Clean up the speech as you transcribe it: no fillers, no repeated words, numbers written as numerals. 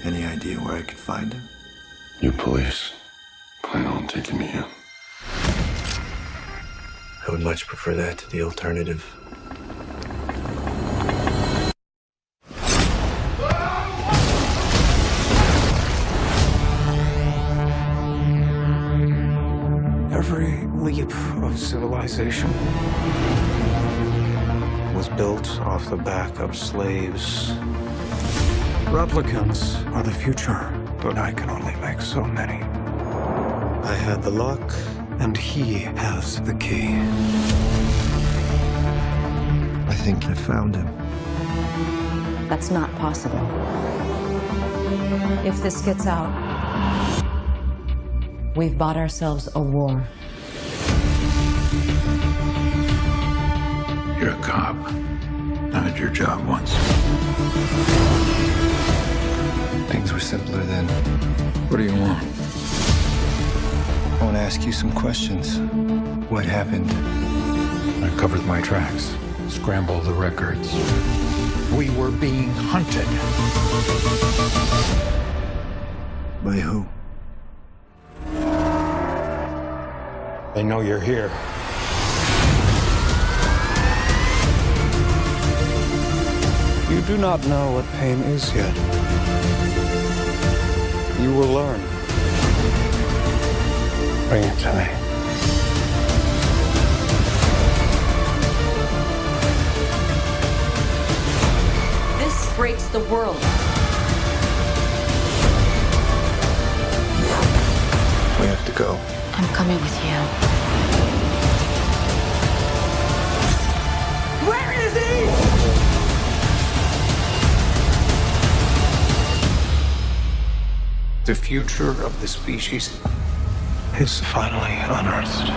Any idea where I could find him? You police plan on taking me in? I would much prefer that to the alternative. Every leap of civilization was built off the back of slaves. Replicants are the future, but I can only make so many. I had the lock, and he has the key. I think I found him. That's not possible. If this gets out, we've bought ourselves a war. You're a cop. I did your job once. Things were simpler then. What do you want? I want to ask you some questions. What happened? I covered my tracks, scrambled the records. We were being hunted. By who? They know you're here. You do not know what pain is yet. You will learn. Bring it to me. This breaks the world. We have to go. I'm coming with you. Where is he? The future of the species is finally unearthed.